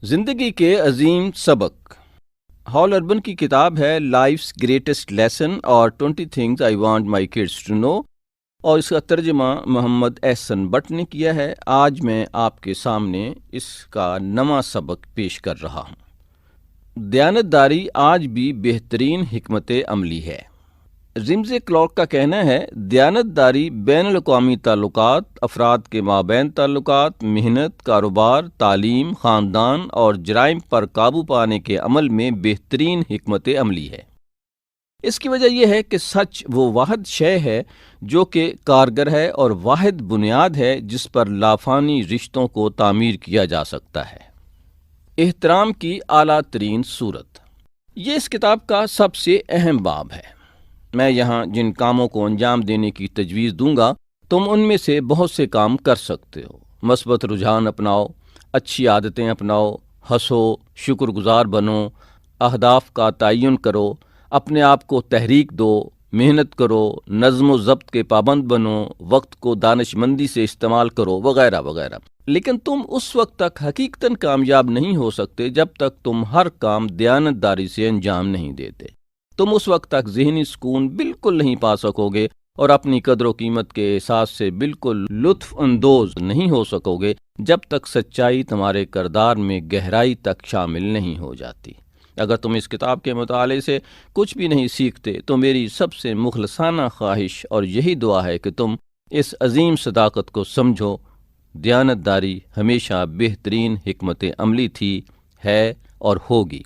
زندگی کے عظیم سبق ہال اربن کی کتاب ہے لائفس گریٹسٹ لیسن اور 20 things I want my kids to know, اور اس کا ترجمہ محمد احسن بٹ نے کیا ہے۔ آج میں آپ کے سامنے اس کا نواں سبق پیش کر رہا ہوں۔ دیانتداری آج بھی بہترین حکمت عملی ہے۔ رمزے کلارک کا کہنا ہے، دیانتداری بین الاقوامی تعلقات، افراد کے مابین تعلقات، محنت، کاروبار، تعلیم، خاندان اور جرائم پر قابو پانے کے عمل میں بہترین حکمت عملی ہے۔ اس کی وجہ یہ ہے کہ سچ وہ واحد شے ہے جو کہ کارگر ہے اور واحد بنیاد ہے جس پر لافانی رشتوں کو تعمیر کیا جا سکتا ہے۔ احترام کی اعلیٰ ترین صورت، یہ اس کتاب کا سب سے اہم باب ہے۔ میں یہاں جن کاموں کو انجام دینے کی تجویز دوں گا، تم ان میں سے بہت سے کام کر سکتے ہو۔ مثبت رجحان اپناؤ، اچھی عادتیں اپناؤ، ہنسو، شکر گزار بنو، اہداف کا تعین کرو، اپنے آپ کو تحریک دو، محنت کرو، نظم و ضبط کے پابند بنو، وقت کو دانش مندی سے استعمال کرو، وغیرہ وغیرہ۔ لیکن تم اس وقت تک حقیقتاً کامیاب نہیں ہو سکتے جب تک تم ہر کام دیانتداری سے انجام نہیں دیتے۔ تم اس وقت تک ذہنی سکون بالکل نہیں پا سکو گے اور اپنی قدر و قیمت کے احساس سے بالکل لطف اندوز نہیں ہو سکو گے جب تک سچائی تمہارے کردار میں گہرائی تک شامل نہیں ہو جاتی۔ اگر تم اس کتاب کے مطالعے سے کچھ بھی نہیں سیکھتے تو میری سب سے مخلصانہ خواہش اور یہی دعا ہے کہ تم اس عظیم صداقت کو سمجھو، دیانتداری ہمیشہ بہترین حکمت عملی تھی، ہے اور ہوگی۔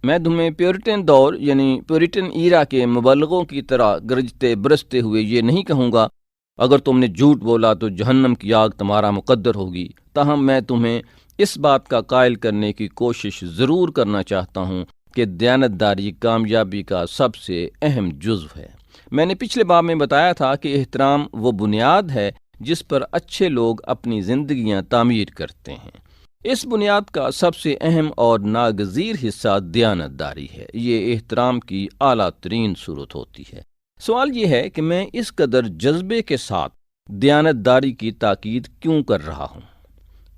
میں تمہیں پیورٹن دور یعنی پیورٹن ایرا کے مبلغوں کی طرح گرجتے برستے ہوئے یہ نہیں کہوں گا، اگر تم نے جھوٹ بولا تو جہنم کی آگ تمہارا مقدر ہوگی۔ تاہم میں تمہیں اس بات کا قائل کرنے کی کوشش ضرور کرنا چاہتا ہوں کہ دیانتداری کامیابی کا سب سے اہم جزو ہے۔ میں نے پچھلے باب میں بتایا تھا کہ احترام وہ بنیاد ہے جس پر اچھے لوگ اپنی زندگیاں تعمیر کرتے ہیں۔ اس بنیاد کا سب سے اہم اور ناگزیر حصہ دیانتداری ہے۔ یہ احترام کی اعلیٰ ترین صورت ہوتی ہے۔ سوال یہ ہے کہ میں اس قدر جذبے کے ساتھ دیانتداری کی تاکید کیوں کر رہا ہوں؟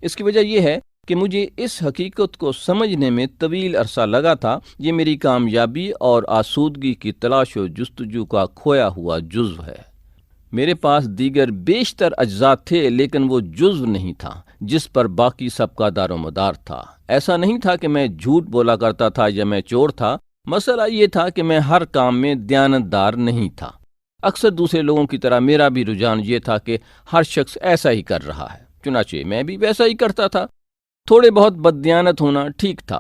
اس کی وجہ یہ ہے کہ مجھے اس حقیقت کو سمجھنے میں طویل عرصہ لگا تھا، یہ میری کامیابی اور آسودگی کی تلاش و جستجو کا کھویا ہوا جزو ہے۔ میرے پاس دیگر بیشتر اجزاء تھے لیکن وہ جزو نہیں تھا جس پر باقی سب کا دار و مدار تھا۔ ایسا نہیں تھا کہ میں جھوٹ بولا کرتا تھا یا میں چور تھا، مسئلہ یہ تھا کہ میں ہر کام میں دیانتدار نہیں تھا۔ اکثر دوسرے لوگوں کی طرح میرا بھی رجحان یہ تھا کہ ہر شخص ایسا ہی کر رہا ہے، چنانچہ میں بھی ویسا ہی کرتا تھا۔ تھوڑے بہت بددیانت ہونا ٹھیک تھا،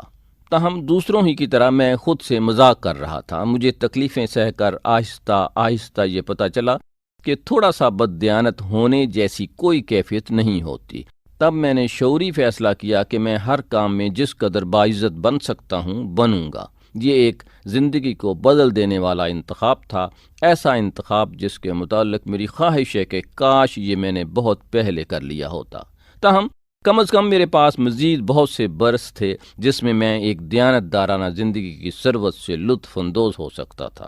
تاہم دوسروں ہی کی طرح میں خود سے مذاق کر رہا تھا۔ مجھے تکلیفیں سہ کر آہستہ آہستہ یہ پتہ چلا کہ تھوڑا سا بددیانت ہونے جیسی کوئی کیفیت نہیں ہوتی۔ تب میں نے شعوری فیصلہ کیا کہ میں ہر کام میں جس قدر باعزت بن سکتا ہوں بنوں گا۔ یہ ایک زندگی کو بدل دینے والا انتخاب تھا، ایسا انتخاب جس کے متعلق میری خواہش ہے کہ کاش یہ میں نے بہت پہلے کر لیا ہوتا۔ تاہم کم از کم میرے پاس مزید بہت سے برس تھے جس میں میں ایک دیانتدارانہ زندگی کی ثروت سے لطف اندوز ہو سکتا تھا۔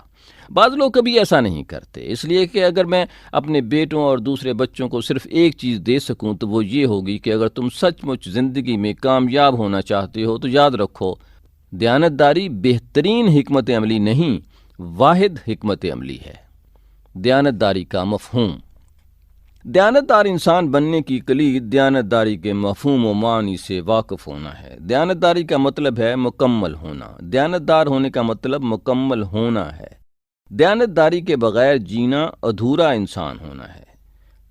بعض لوگ کبھی ایسا نہیں کرتے، اس لیے کہ اگر میں اپنے بیٹوں اور دوسرے بچوں کو صرف ایک چیز دے سکوں تو وہ یہ ہوگی کہ اگر تم سچ مچ زندگی میں کامیاب ہونا چاہتے ہو تو یاد رکھو، دیانتداری بہترین حکمت عملی نہیں، واحد حکمت عملی ہے۔ دیانتداری کا مفہوم، دیانتدار انسان بننے کی کلید دیانتداری کے مفہوم و معنی سے واقف ہونا ہے۔ دیانتداری کا مطلب ہے مکمل ہونا، دیانتدار ہونے کا مطلب مکمل ہونا ہے۔ دیانتداری کے بغیر جینا ادھورا انسان ہونا ہے۔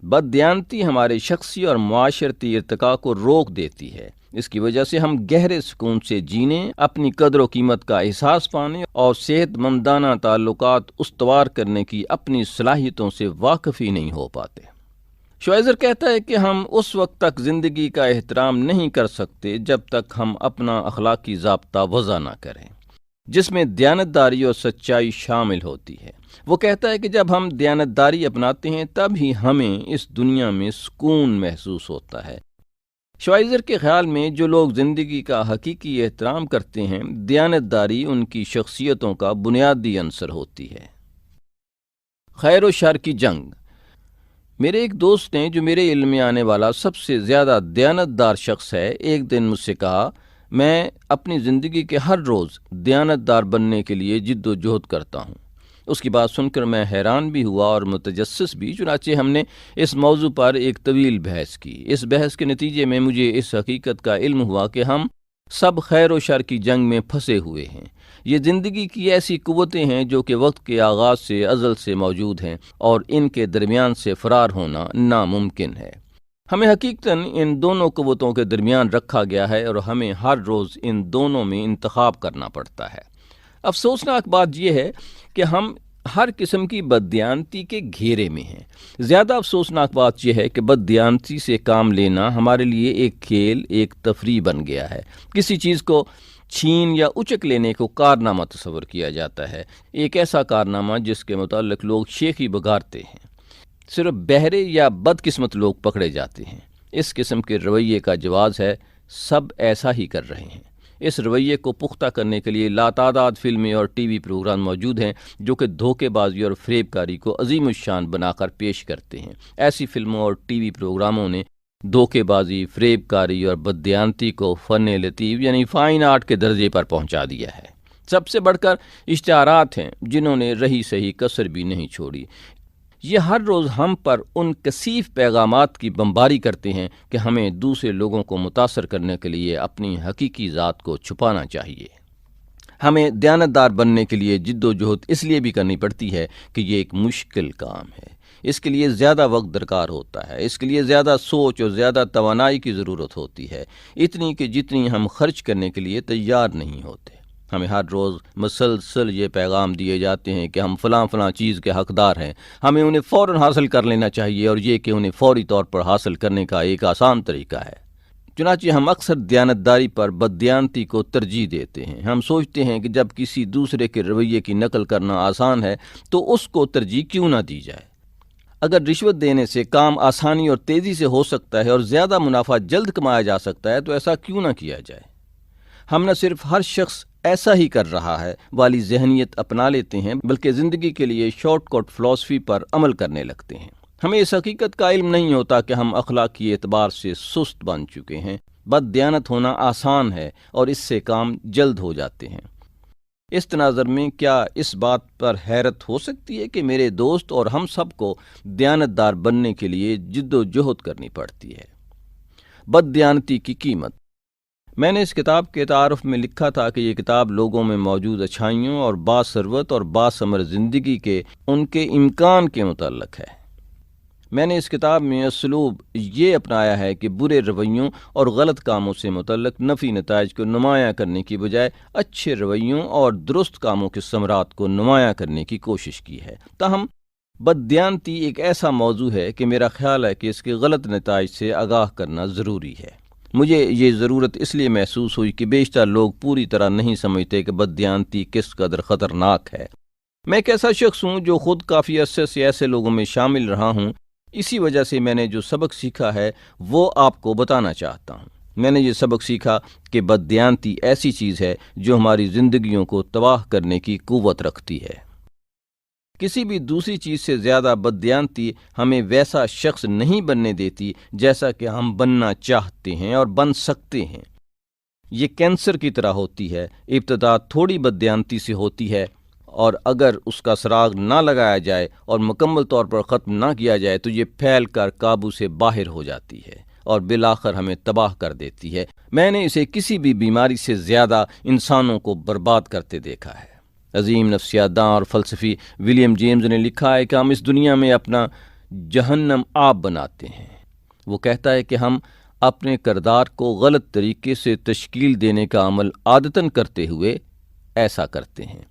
بددیانتی ہمارے شخصی اور معاشرتی ارتقاء کو روک دیتی ہے۔ اس کی وجہ سے ہم گہرے سکون سے جینے، اپنی قدر و قیمت کا احساس پانے اور صحت مندانہ تعلقات استوار کرنے کی اپنی صلاحیتوں سے واقف ہی نہیں ہو پاتے۔ شوائزر کہتا ہے کہ ہم اس وقت تک زندگی کا احترام نہیں کر سکتے جب تک ہم اپنا اخلاقی ضابطہ وضع نہ کریں جس میں دیانتداری اور سچائی شامل ہوتی ہے۔ وہ کہتا ہے کہ جب ہم دیانتداری اپناتے ہیں تب ہی ہمیں اس دنیا میں سکون محسوس ہوتا ہے۔ شوائزر کے خیال میں جو لوگ زندگی کا حقیقی احترام کرتے ہیں، دیانتداری ان کی شخصیتوں کا بنیادی عنصر ہوتی ہے۔ خیر و شر کی جنگ، میرے ایک دوست نے جو میرے علم میں آنے والا سب سے زیادہ دیانتدار شخص ہے، ایک دن مجھ سے کہا، میں اپنی زندگی کے ہر روز دیانتدار بننے کے لیے جد و جہد کرتا ہوں۔ اس کی بات سن کر میں حیران بھی ہوا اور متجسس بھی، چنانچہ ہم نے اس موضوع پر ایک طویل بحث کی۔ اس بحث کے نتیجے میں مجھے اس حقیقت کا علم ہوا کہ ہم سب خیر و شر کی جنگ میں پھنسے ہوئے ہیں۔ یہ زندگی کی ایسی قوتیں ہیں جو کہ وقت کے آغاز سے ازل سے موجود ہیں اور ان کے درمیان سے فرار ہونا ناممکن ہے۔ ہمیں حقیقتاً ان دونوں قوتوں کے درمیان رکھا گیا ہے اور ہمیں ہر روز ان دونوں میں انتخاب کرنا پڑتا ہے۔ افسوسناک بات یہ ہے کہ ہم ہر قسم کی بددیانتی کے گھیرے میں ہیں۔ زیادہ افسوسناک بات یہ ہے کہ بددیانتی سے کام لینا ہمارے لیے ایک کھیل، ایک تفریح بن گیا ہے۔ کسی چیز کو چھین یا اچک لینے کو کارنامہ تصور کیا جاتا ہے، ایک ایسا کارنامہ جس کے متعلق لوگ شیخی بگاڑتے ہیں۔ صرف بہرے یا بدقسمت لوگ پکڑے جاتے ہیں۔ اس قسم کے رویے کا جواز ہے، سب ایسا ہی کر رہے ہیں۔ اس رویے کو پختہ کرنے کے لیے لاتعداد فلمیں اور ٹی وی پروگرام موجود ہیں جو کہ دھوکے بازی اور فریب کاری کو عظیم الشان بنا کر پیش کرتے ہیں۔ ایسی فلموں اور ٹی وی پروگراموں نے دھوکے بازی، فریب کاری اور بددیانتی کو فن لطیف یعنی فائن آرٹ کے درجے پر پہنچا دیا ہے۔ سب سے بڑھ کر اشتہارات ہیں جنہوں نے رہی سہی کسر بھی نہیں چھوڑی۔ یہ ہر روز ہم پر ان کثیف پیغامات کی بمباری کرتے ہیں کہ ہمیں دوسرے لوگوں کو متاثر کرنے کے لیے اپنی حقیقی ذات کو چھپانا چاہیے۔ ہمیں دیانتدار بننے کے لیے جد و جہد اس لیے بھی کرنی پڑتی ہے کہ یہ ایک مشکل کام ہے۔ اس کے لیے زیادہ وقت درکار ہوتا ہے، اس کے لیے زیادہ سوچ اور زیادہ توانائی کی ضرورت ہوتی ہے، اتنی کہ جتنی ہم خرچ کرنے کے لیے تیار نہیں ہوتے۔ ہمیں ہر روز مسلسل یہ پیغام دیے جاتے ہیں کہ ہم فلاں فلاں چیز کے حقدار ہیں، ہمیں انہیں فوراً حاصل کر لینا چاہیے، اور یہ کہ انہیں فوری طور پر حاصل کرنے کا ایک آسان طریقہ ہے۔ چنانچہ ہم اکثر دیانتداری پر بددیانتی کو ترجیح دیتے ہیں۔ ہم سوچتے ہیں کہ جب کسی دوسرے کے رویے کی نقل کرنا آسان ہے تو اس کو ترجیح کیوں نہ دی جائے۔ اگر رشوت دینے سے کام آسانی اور تیزی سے ہو سکتا ہے اور زیادہ منافع جلد کمایا جا سکتا ہے تو ایسا کیوں نہ کیا جائے۔ ہم نہ صرف ہر شخص ایسا ہی کر رہا ہے والی ذہنیت اپنا لیتے ہیں، بلکہ زندگی کے لیے شارٹ کٹ فلسفی پر عمل کرنے لگتے ہیں۔ ہمیں اس حقیقت کا علم نہیں ہوتا کہ ہم اخلاقی اعتبار سے سست بن چکے ہیں۔ بد دیانت ہونا آسان ہے اور اس سے کام جلد ہو جاتے ہیں۔ اس تناظر میں کیا اس بات پر حیرت ہو سکتی ہے کہ میرے دوست اور ہم سب کو دیانتدار بننے کے لیے جد و جہد کرنی پڑتی ہے۔ بد دیانتی کی قیمت۔ میں نے اس کتاب کے تعارف میں لکھا تھا کہ یہ کتاب لوگوں میں موجود اچھائیوں اور باثروت اور باثمر زندگی کے ان کے امکان کے متعلق ہے۔ میں نے اس کتاب میں اسلوب یہ اپنایا ہے کہ برے رویوں اور غلط کاموں سے متعلق نفی نتائج کو نمایاں کرنے کی بجائے اچھے رویوں اور درست کاموں کے ثمرات کو نمایاں کرنے کی کوشش کی ہے۔ تاہم بددیانتی ایک ایسا موضوع ہے کہ میرا خیال ہے کہ اس کے غلط نتائج سے آگاہ کرنا ضروری ہے۔ مجھے یہ ضرورت اس لیے محسوس ہوئی کہ بیشتر لوگ پوری طرح نہیں سمجھتے کہ بددیانتی کس قدر خطرناک ہے۔ میں ایک ایسا شخص ہوں جو خود کافی عرصے سے ایسے لوگوں میں شامل رہا ہوں، اسی وجہ سے میں نے جو سبق سیکھا ہے وہ آپ کو بتانا چاہتا ہوں۔ میں نے یہ سبق سیکھا کہ بددیانتی ایسی چیز ہے جو ہماری زندگیوں کو تباہ کرنے کی قوت رکھتی ہے۔ کسی بھی دوسری چیز سے زیادہ بددیانتی ہمیں ویسا شخص نہیں بننے دیتی جیسا کہ ہم بننا چاہتے ہیں اور بن سکتے ہیں۔ یہ کینسر کی طرح ہوتی ہے، ابتدا تھوڑی بددیانتی سے ہوتی ہے، اور اگر اس کا سراغ نہ لگایا جائے اور مکمل طور پر ختم نہ کیا جائے تو یہ پھیل کر قابو سے باہر ہو جاتی ہے اور بالآخر ہمیں تباہ کر دیتی ہے۔ میں نے اسے کسی بھی بیماری سے زیادہ انسانوں کو برباد کرتے دیکھا ہے۔ عظیم نفسیات داں اور فلسفی ولیم جیمز نے لکھا ہے کہ ہم اس دنیا میں اپنا جہنم آب بناتے ہیں۔ وہ کہتا ہے کہ ہم اپنے کردار کو غلط طریقے سے تشکیل دینے کا عمل عادتاً کرتے ہوئے ایسا کرتے ہیں۔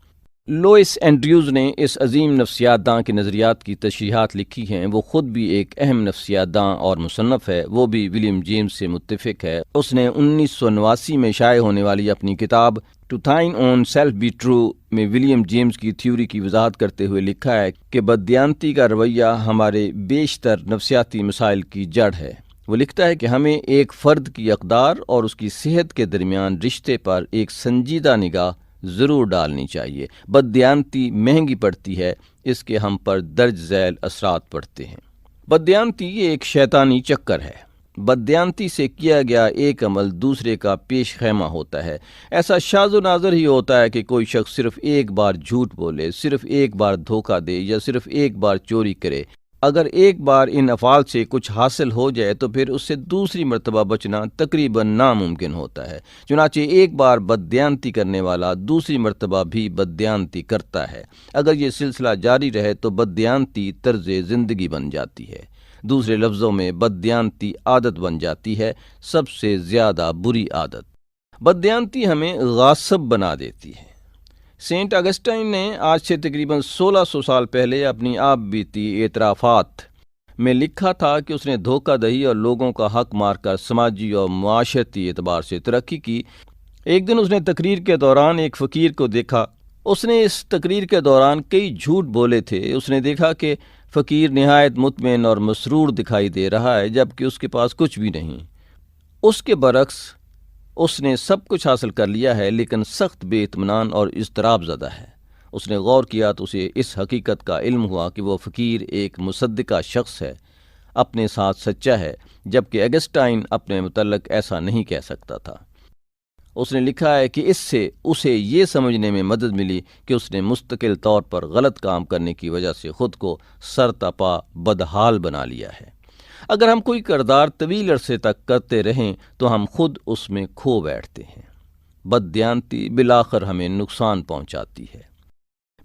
لوئس اینڈریوز نے اس عظیم نفسیات داں کے نظریات کی تشریحات لکھی ہیں۔ وہ خود بھی ایک اہم نفسیات داں اور مصنف ہے۔ وہ بھی ولیم جیمز سے متفق ہے۔ اس نے 1989 میں شائع ہونے والی اپنی کتاب to thine own self be true میں ولیم جیمز کی تھیوری کی وضاحت کرتے ہوئے لکھا ہے کہ بددیانتی کا رویہ ہمارے بیشتر نفسیاتی مسائل کی جڑ ہے۔ وہ لکھتا ہے کہ ہمیں ایک فرد کی اقدار اور اس کی صحت کے درمیان رشتے پر ایک سنجیدہ نگاہ ضرور ڈالنی چاہیے۔ بددیانتی مہنگی پڑتی ہے، اس کے ہم پر درج ذیل اثرات پڑتے ہیں۔ بددیانتی یہ ایک شیطانی چکر ہے۔ بددیانتی سے کیا گیا ایک عمل دوسرے کا پیش خیمہ ہوتا ہے۔ ایسا شاذ و نادر ہی ہوتا ہے کہ کوئی شخص صرف ایک بار جھوٹ بولے، صرف ایک بار دھوکہ دے یا صرف ایک بار چوری کرے۔ اگر ایک بار ان افعال سے کچھ حاصل ہو جائے تو پھر اس سے دوسری مرتبہ بچنا تقریباً ناممکن ہوتا ہے۔ چنانچہ ایک بار بددیانتی کرنے والا دوسری مرتبہ بھی بددیانتی کرتا ہے۔ اگر یہ سلسلہ جاری رہے تو بددیانتی طرز زندگی بن جاتی ہے۔ دوسرے لفظوں میں بددیانتی عادت بن جاتی ہے، سب سے زیادہ بری عادت۔ بددیانتی ہمیں غاصب بنا دیتی ہے۔ سینٹ اگسٹائن نے آج سے تقریباً 1600 سال پہلے اپنی آپ بیتی اعترافات میں لکھا تھا کہ اس نے دھوکہ دہی اور لوگوں کا حق مار کر سماجی اور معاشرتی اعتبار سے ترقی کی۔ ایک دن اس نے تقریر کے دوران ایک فقیر کو دیکھا۔ اس نے اس تقریر کے دوران کئی جھوٹ بولے تھے۔ اس نے دیکھا کہ فقیر نہایت مطمئن اور مسرور دکھائی دے رہا ہے جبکہ اس کے پاس کچھ بھی نہیں۔ اس کے برعکس اس نے سب کچھ حاصل کر لیا ہے لیکن سخت بے اطمینان اور اضطراب زدہ ہے۔ اس نے غور کیا تو اسے اس حقیقت کا علم ہوا کہ وہ فقیر ایک مصدقہ شخص ہے، اپنے ساتھ سچا ہے، جبکہ اگسٹائن اپنے متعلق ایسا نہیں کہہ سکتا تھا۔ اس نے لکھا ہے کہ اس سے اسے یہ سمجھنے میں مدد ملی کہ اس نے مستقل طور پر غلط کام کرنے کی وجہ سے خود کو سرتاپا بدحال بنا لیا ہے۔ اگر ہم کوئی کردار طویل عرصے تک کرتے رہیں تو ہم خود اس میں کھو بیٹھتے ہیں۔ بددیانتی بالآخر ہمیں نقصان پہنچاتی ہے۔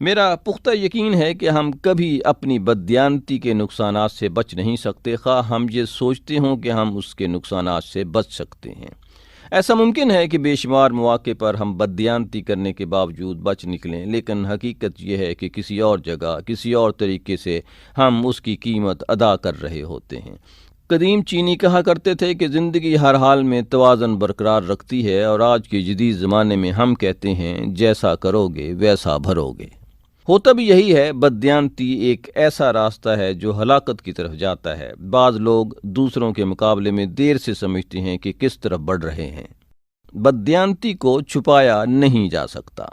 میرا پختہ یقین ہے کہ ہم کبھی اپنی بددیانتی کے نقصانات سے بچ نہیں سکتے، خواہ ہم یہ سوچتے ہوں کہ ہم اس کے نقصانات سے بچ سکتے ہیں۔ ایسا ممکن ہے کہ بے شمار مواقع پر ہم بددیانتی کرنے کے باوجود بچ نکلیں، لیکن حقیقت یہ ہے کہ کسی اور جگہ کسی اور طریقے سے ہم اس کی قیمت ادا کر رہے ہوتے ہیں۔ قدیم چینی کہا کرتے تھے کہ زندگی ہر حال میں توازن برقرار رکھتی ہے، اور آج کے جدید زمانے میں ہم کہتے ہیں جیسا کرو گے ویسا بھرو گے۔ ہوتا بھی یہی ہے۔ بددیانتی ایک ایسا راستہ ہے جو ہلاکت کی طرف جاتا ہے۔ بعض لوگ دوسروں کے مقابلے میں دیر سے سمجھتے ہیں کہ کس طرف بڑھ رہے ہیں۔ بددیانتی کو چھپایا نہیں جا سکتا۔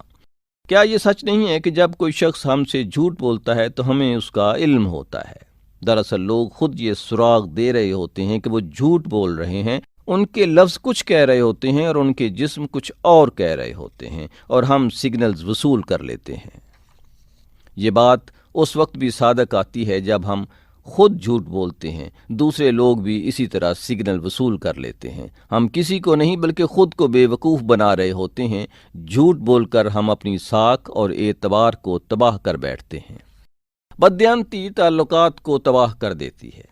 کیا یہ سچ نہیں ہے کہ جب کوئی شخص ہم سے جھوٹ بولتا ہے تو ہمیں اس کا علم ہوتا ہے؟ دراصل لوگ خود یہ سراغ دے رہے ہوتے ہیں کہ وہ جھوٹ بول رہے ہیں۔ ان کے لفظ کچھ کہہ رہے ہوتے ہیں اور ان کے جسم کچھ اور کہہ رہے ہوتے ہیں، اور ہم سگنلز وصول کر لیتے ہیں۔ یہ بات اس وقت بھی صادق آتی ہے جب ہم خود جھوٹ بولتے ہیں۔ دوسرے لوگ بھی اسی طرح سگنل وصول کر لیتے ہیں۔ ہم کسی کو نہیں بلکہ خود کو بے وقوف بنا رہے ہوتے ہیں۔ جھوٹ بول کر ہم اپنی ساکھ اور اعتبار کو تباہ کر بیٹھتے ہیں۔ بددیانتی تعلقات کو تباہ کر دیتی ہے۔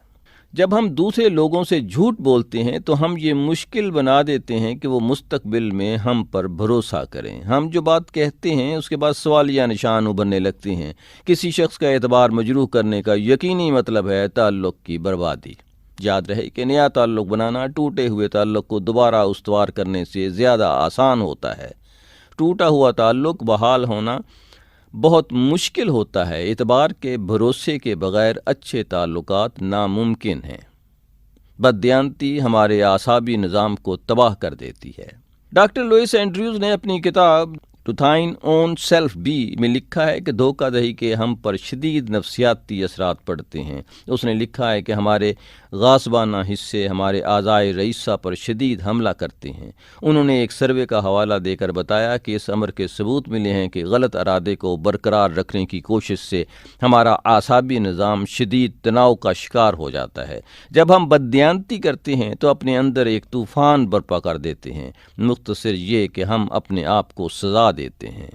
جب ہم دوسرے لوگوں سے جھوٹ بولتے ہیں تو ہم یہ مشکل بنا دیتے ہیں کہ وہ مستقبل میں ہم پر بھروسہ کریں۔ ہم جو بات کہتے ہیں اس کے بعد سوالیہ نشان ابھرنے لگتے ہیں۔ کسی شخص کا اعتبار مجروح کرنے کا یقینی مطلب ہے تعلق کی بربادی۔ یاد رہے کہ نیا تعلق بنانا ٹوٹے ہوئے تعلق کو دوبارہ استوار کرنے سے زیادہ آسان ہوتا ہے۔ ٹوٹا ہوا تعلق بحال ہونا بہت مشکل ہوتا ہے۔ اعتبار کے بھروسے کے بغیر اچھے تعلقات ناممکن ہیں۔ بددیانتی ہمارے اعصابی نظام کو تباہ کر دیتی ہے۔ ڈاکٹر لوئس اینڈریوز نے اپنی کتاب to thine own self be میں لکھا ہے کہ دھوکہ دہی کے ہم پر شدید نفسیاتی اثرات پڑتے ہیں۔ اس نے لکھا ہے کہ ہمارے غاصبانہ حصے ہمارے اعضائے رئیسہ پر شدید حملہ کرتے ہیں۔ انہوں نے ایک سروے کا حوالہ دے کر بتایا کہ اس امر کے ثبوت ملے ہیں کہ غلط ارادے کو برقرار رکھنے کی کوشش سے ہمارا اعصابی نظام شدید تناؤ کا شکار ہو جاتا ہے۔ جب ہم بددیانتی کرتے ہیں تو اپنے اندر ایک طوفان برپا کر دیتے ہیں۔ مختصر یہ کہ ہم اپنے آپ کو سزا دیتے ہیں۔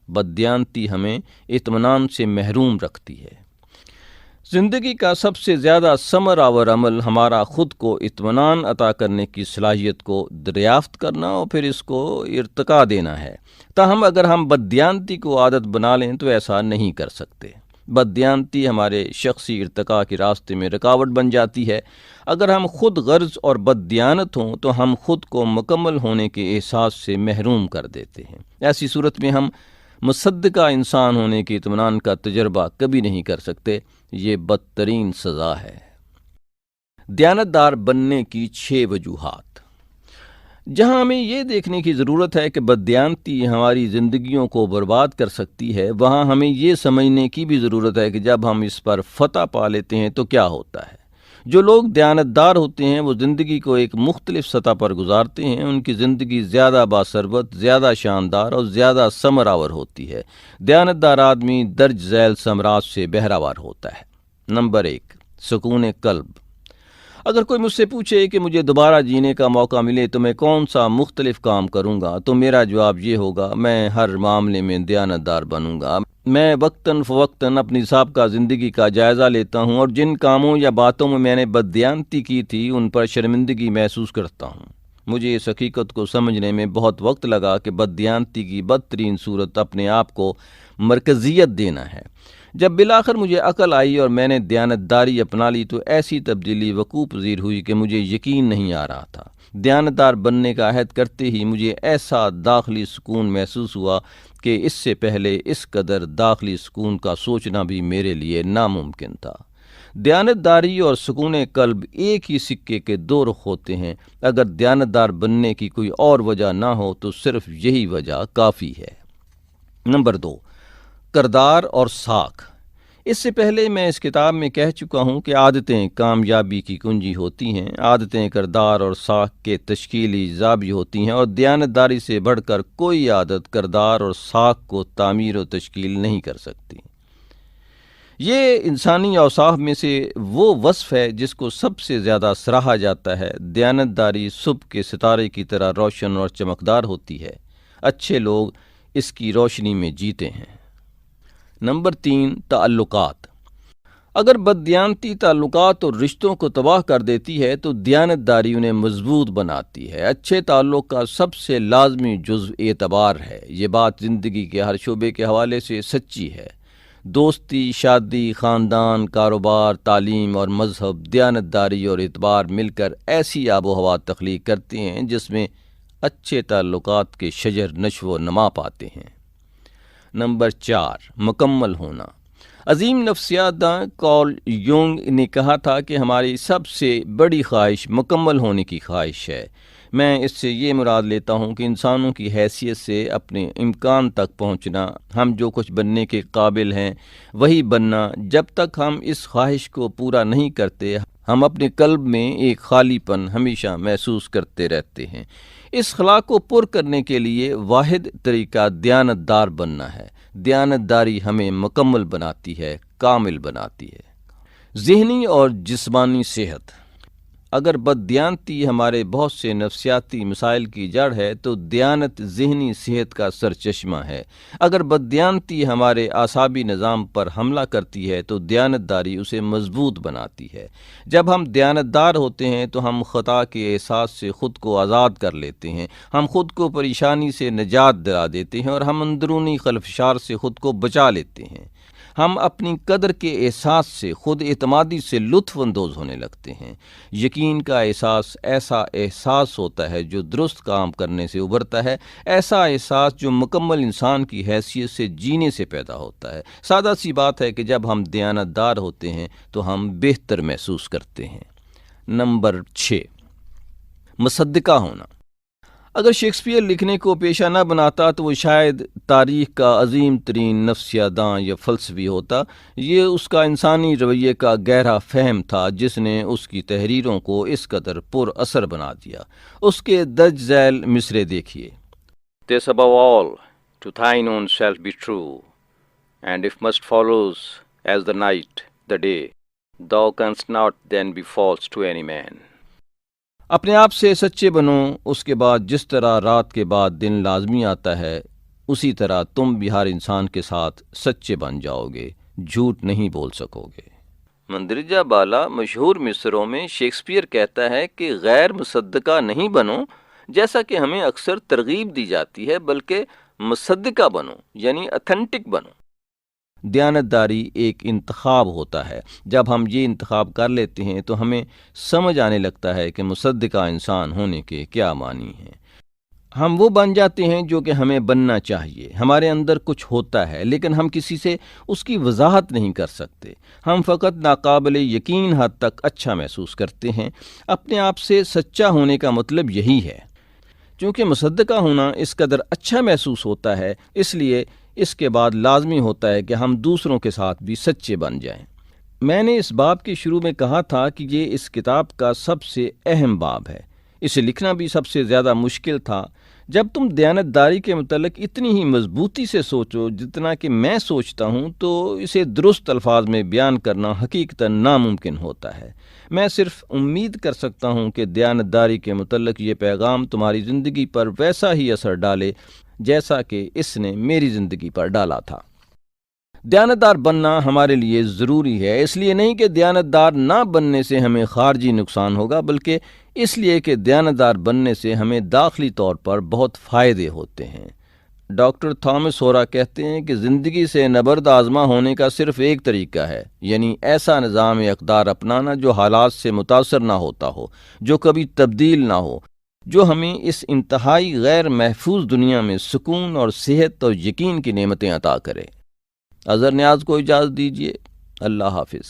بددیانتی ہمیں اطمینان سے محروم رکھتی ہے۔ زندگی کا سب سے زیادہ ثمر آور عمل ہمارا خود کو اطمینان عطا کرنے کی صلاحیت کو دریافت کرنا اور پھر اس کو ارتقا دینا ہے۔ تاہم اگر ہم بددیانتی کو عادت بنا لیں تو ایسا نہیں کر سکتے۔ بددیانتی ہمارے شخصی ارتقاء کے راستے میں رکاوٹ بن جاتی ہے۔ اگر ہم خود غرض اور بددیانت ہوں تو ہم خود کو مکمل ہونے کے احساس سے محروم کر دیتے ہیں۔ ایسی صورت میں ہم مصدقہ انسان ہونے کے اطمینان کا تجربہ کبھی نہیں کر سکتے۔ یہ بدترین سزا ہے۔ دیانتدار بننے کی 6 وجوہات۔ جہاں ہمیں یہ دیکھنے کی ضرورت ہے کہ بددیانتی ہماری زندگیوں کو برباد کر سکتی ہے، وہاں ہمیں یہ سمجھنے کی بھی ضرورت ہے کہ جب ہم اس پر فتح پا لیتے ہیں تو کیا ہوتا ہے۔ جو لوگ دیانتدار ہوتے ہیں وہ زندگی کو ایک مختلف سطح پر گزارتے ہیں، ان کی زندگی زیادہ باثربت، زیادہ شاندار اور زیادہ ثمرآور ہوتی ہے۔ دیانتدار آدمی درج ذیل ثمرات سے بہرہوار ہوتا ہے۔ نمبر 1، سکون قلب۔ اگر کوئی مجھ سے پوچھے کہ مجھے دوبارہ جینے کا موقع ملے تو میں کون سا مختلف کام کروں گا، تو میرا جواب یہ ہوگا، میں ہر معاملے میں دیانتدار بنوں گا۔ میں وقتاً فوقتاً اپنی سابقہ زندگی کا جائزہ لیتا ہوں اور جن کاموں یا باتوں میں نے بددیانتی کی تھی ان پر شرمندگی محسوس کرتا ہوں۔ مجھے اس حقیقت کو سمجھنے میں بہت وقت لگا کہ بددیانتی کی بدترین صورت اپنے آپ کو مرکزیت دینا ہے۔ جب بالآخر مجھے عقل آئی اور میں نے دیانتداری اپنا لی تو ایسی تبدیلی وقوع پذیر ہوئی کہ مجھے یقین نہیں آ رہا تھا۔ دیانتدار بننے کا عہد کرتے ہی مجھے ایسا داخلی سکون محسوس ہوا کہ اس سے پہلے اس قدر داخلی سکون کا سوچنا بھی میرے لیے ناممکن تھا۔ دیانتداری اور سکون قلب ایک ہی سکے کے دو رخ ہوتے ہیں۔ اگر دیانتدار بننے کی کوئی اور وجہ نہ ہو تو صرف یہی وجہ کافی ہے۔ نمبر 2، کردار اور ساکھ۔ اس سے پہلے میں اس کتاب میں کہہ چکا ہوں کہ عادتیں کامیابی کی کنجی ہوتی ہیں۔ عادتیں کردار اور ساکھ کے تشکیلی زاویے ہوتی ہیں اور دیانتداری سے بڑھ کر کوئی عادت کردار اور ساکھ کو تعمیر و تشکیل نہیں کر سکتی۔ یہ انسانی اوصاف میں سے وہ وصف ہے جس کو سب سے زیادہ سراہا جاتا ہے۔ دیانتداری صبح کے ستارے کی طرح روشن اور چمکدار ہوتی ہے۔ اچھے لوگ اس کی روشنی میں جیتے ہیں۔ نمبر 3، تعلقات۔ اگر بددیانتی تعلقات اور رشتوں کو تباہ کر دیتی ہے تو دیانتداری انہیں مضبوط بناتی ہے۔ اچھے تعلق کا سب سے لازمی جزو اعتبار ہے۔ یہ بات زندگی کے ہر شعبے کے حوالے سے سچی ہے۔ دوستی، شادی، خاندان، کاروبار، تعلیم اور مذہب، دیانتداری اور اعتبار مل کر ایسی آب و ہوا تخلیق کرتے ہیں جس میں اچھے تعلقات کے شجر نشو و نما پاتے ہیں۔ نمبر 4، مکمل ہونا۔ عظیم نفسیات داں کارل یونگ نے کہا تھا کہ ہماری سب سے بڑی خواہش مکمل ہونے کی خواہش ہے۔ میں اس سے یہ مراد لیتا ہوں کہ انسانوں کی حیثیت سے اپنے امکان تک پہنچنا، ہم جو کچھ بننے کے قابل ہیں وہی بننا۔ جب تک ہم اس خواہش کو پورا نہیں کرتے ہم اپنے قلب میں ایک خالی پن ہمیشہ محسوس کرتے رہتے ہیں۔ اس خلا کو پر کرنے کے لیے واحد طریقہ دیانتدار بننا ہے۔ دیانتداری ہمیں مکمل بناتی ہے، کامل بناتی ہے۔ ذہنی اور جسمانی صحت۔ اگر بددیانتی ہمارے بہت سے نفسیاتی مسائل کی جڑ ہے تو دیانت ذہنی صحت کا سرچشمہ ہے۔ اگر بددیانتی ہمارے اعصابی نظام پر حملہ کرتی ہے تو دیانتداری اسے مضبوط بناتی ہے۔ جب ہم دیانتدار ہوتے ہیں تو ہم خطا کے احساس سے خود کو آزاد کر لیتے ہیں، ہم خود کو پریشانی سے نجات دلا دیتے ہیں اور ہم اندرونی خلفشار سے خود کو بچا لیتے ہیں۔ ہم اپنی قدر کے احساس سے، خود اعتمادی سے لطف اندوز ہونے لگتے ہیں۔ یقین کا احساس ایسا احساس ہوتا ہے جو درست کام کرنے سے ابھرتا ہے، ایسا احساس جو مکمل انسان کی حیثیت سے جینے سے پیدا ہوتا ہے۔ سادہ سی بات ہے کہ جب ہم دیانتدار ہوتے ہیں تو ہم بہتر محسوس کرتے ہیں۔ نمبر 6، مصدقہ ہونا۔ اگر شیکسپیئر لکھنے کو پیشہ نہ بناتا تو وہ شاید تاریخ کا عظیم ترین نفسیہ داں یا فلسفی ہوتا۔ یہ اس کا انسانی رویے کا گہرا فہم تھا جس نے اس کی تحریروں کو اس قدر پر اثر بنا دیا۔ اس کے درج ذیل مصرے دیکھیے۔ This above all, to thine own self be true, and if must follows as the night, the day, thou canst not then be false to any man. اپنے آپ سے سچے بنو، اس کے بعد جس طرح رات کے بعد دن لازمی آتا ہے اسی طرح تم بھی ہر انسان کے ساتھ سچے بن جاؤ گے، جھوٹ نہیں بول سکو گے۔ مندرجہ بالا مشہور مصروں میں شیکسپیئر کہتا ہے کہ غیر مصدقہ نہیں بنو جیسا کہ ہمیں اکثر ترغیب دی جاتی ہے، بلکہ مصدقہ بنو یعنی اتھینٹک بنو۔ دیانتداری ایک انتخاب ہوتا ہے۔ جب ہم یہ انتخاب کر لیتے ہیں تو ہمیں سمجھ آنے لگتا ہے کہ مصدقہ انسان ہونے کے کیا معنی ہیں۔ ہم وہ بن جاتے ہیں جو کہ ہمیں بننا چاہیے۔ ہمارے اندر کچھ ہوتا ہے لیکن ہم کسی سے اس کی وضاحت نہیں کر سکتے۔ ہم فقط ناقابل یقین حد تک اچھا محسوس کرتے ہیں۔ اپنے آپ سے سچا ہونے کا مطلب یہی ہے۔ چونکہ مصدقہ ہونا اس قدر اچھا محسوس ہوتا ہے، اس لیے اس کے بعد لازمی ہوتا ہے کہ ہم دوسروں کے ساتھ بھی سچے بن جائیں۔ میں نے اس باب کے شروع میں کہا تھا کہ یہ اس کتاب کا سب سے اہم باب ہے، اسے لکھنا بھی سب سے زیادہ مشکل تھا۔ جب تم دیانتداری کے متعلق اتنی ہی مضبوطی سے سوچو جتنا کہ میں سوچتا ہوں تو اسے درست الفاظ میں بیان کرنا حقیقتاً ناممکن ہوتا ہے۔ میں صرف امید کر سکتا ہوں کہ دیانتداری کے متعلق یہ پیغام تمہاری زندگی پر ویسا ہی اثر ڈالے جیسا کہ اس نے میری زندگی پر ڈالا تھا۔ دیانتدار بننا ہمارے لیے ضروری ہے، اس لیے نہیں کہ دیانتدار نہ بننے سے ہمیں خارجی نقصان ہوگا، بلکہ اس لیے کہ دیانتدار بننے سے ہمیں داخلی طور پر بہت فائدے ہوتے ہیں۔ ڈاکٹر تھامس ہورا کہتے ہیں کہ زندگی سے نبرد آزما ہونے کا صرف ایک طریقہ ہے، یعنی ایسا نظام اقدار اپنانا جو حالات سے متاثر نہ ہوتا ہو، جو کبھی تبدیل نہ ہو، جو ہمیں اس انتہائی غیر محفوظ دنیا میں سکون اور صحت اور یقین کی نعمتیں عطا کرے۔ اظہر نیاز کو اجازت دیجیے۔ اللہ حافظ۔